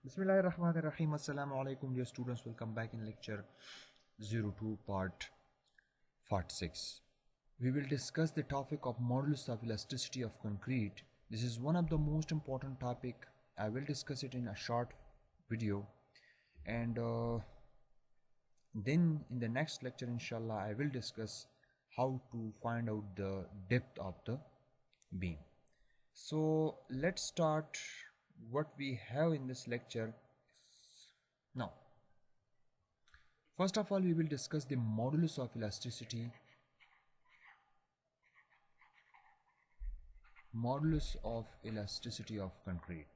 Bismillahirrahmanirrahim. Assalamu alaikum dear students. Welcome back in lecture 02 part 46. We will discuss the topic of modulus of elasticity of concrete. This is one of the most important topic. I will discuss it in a short video, and then in the next lecture inshallah I will discuss how to find out the depth of the beam. So let's start what we have in this lecture. Now, first of all, we will discuss the modulus of elasticity. Modulus of elasticity of concrete.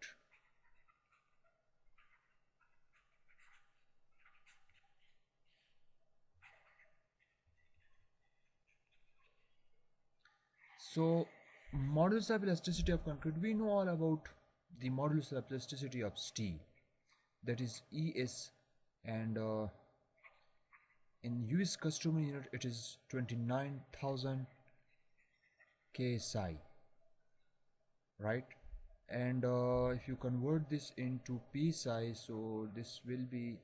So, modulus of elasticity of concrete, we know all about the modulus of elasticity of steel, that is ES, and in US customary unit it is 29,000 KSI, right? And if you convert this into PSI, so this will be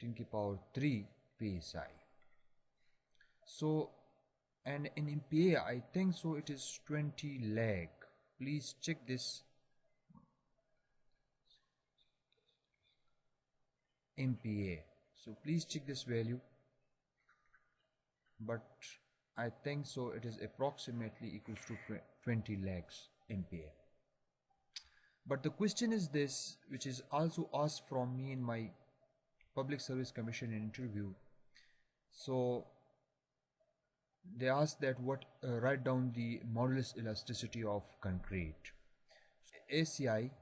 10 to the power 3 PSI. So, and in MPa I think so it is 20 lakh. Please check this. MPa, so please check this value, but I think so it is approximately equals to 20 lakhs MPa. But the question is this, which is also asked from me in my public service commission interview. So they asked that write down the modulus elasticity of concrete. ACI,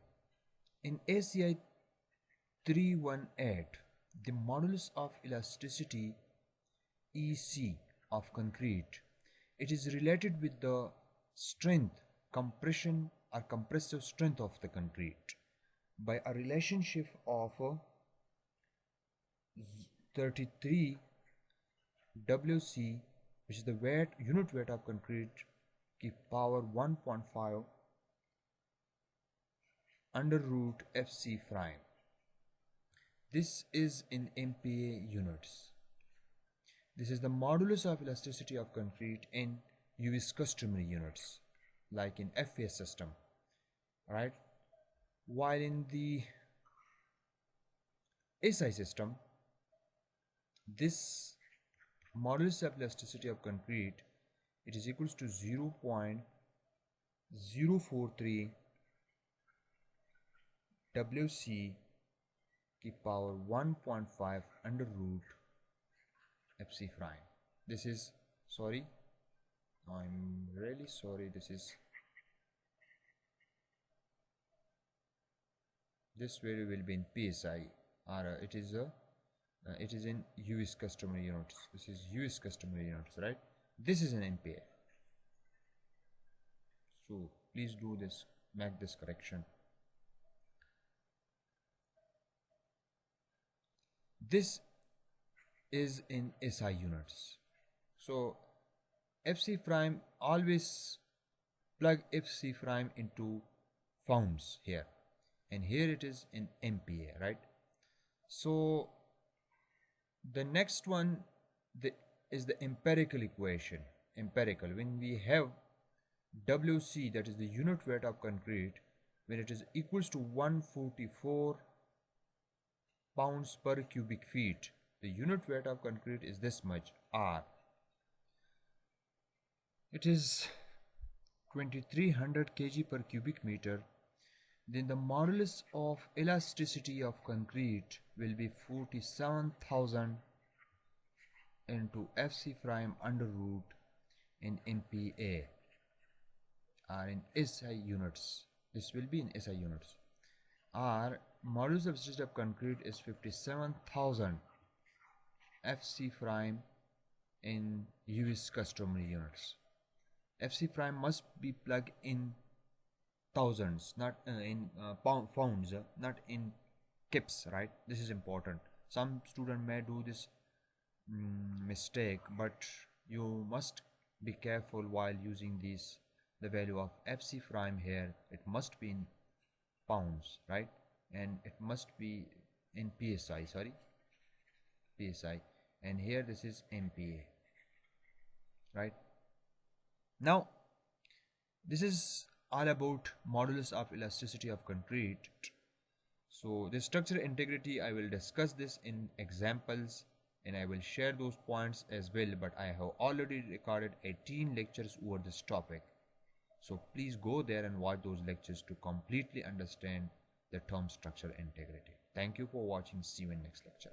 in ACI 318, the modulus of elasticity EC of concrete, it is related with the strength, compression or compressive strength of the concrete by a relationship of 33 WC, which is the unit weight of concrete, की power 1.5 under root FC prime. This is in MPa units. This is the modulus of elasticity of concrete in US customary units, like in FAS system, right? While in the SI system, this modulus of elasticity of concrete, it is equals to 0.043 WC की power 1.5 under root FC prime. This is, sorry, I'm really sorry, this value will be in PSI, or it is in US customary units. This is US customary units, right? This is an MPa. So please do this, make this correction. This is in SI units. So FC prime, always plug FC prime into pounds here, and here it is in MPa, right? So the next one is the empirical equation. Empirical, when we have WC, that is the unit weight of concrete, when it is equals to 144 pounds per cubic feet, the unit weight of concrete is this much, R. It is 2300 kg per cubic meter. Then the modulus of elasticity of concrete will be 47,000 into FC prime under root in MPa, or in SI units. This will be in SI units. Our modulus of elasticity of concrete is 57,000 FC prime in US customary units. FC prime must be plugged in thousands, not in pounds, not in kips, right? This is important. Some student may do this mistake, but you must be careful while using this. The value of FC prime here, it must be in pounds, right? and it must be in PSI, sorry, PSI, and here this is MPa, right? Now this is all about modulus of elasticity of concrete. So the structural integrity, I will discuss this in examples and I will share those points as well, but I have already recorded 18 lectures over this topic. So please go there and watch those lectures to completely understand the term structural integrity. Thank you for watching. See you in next lecture.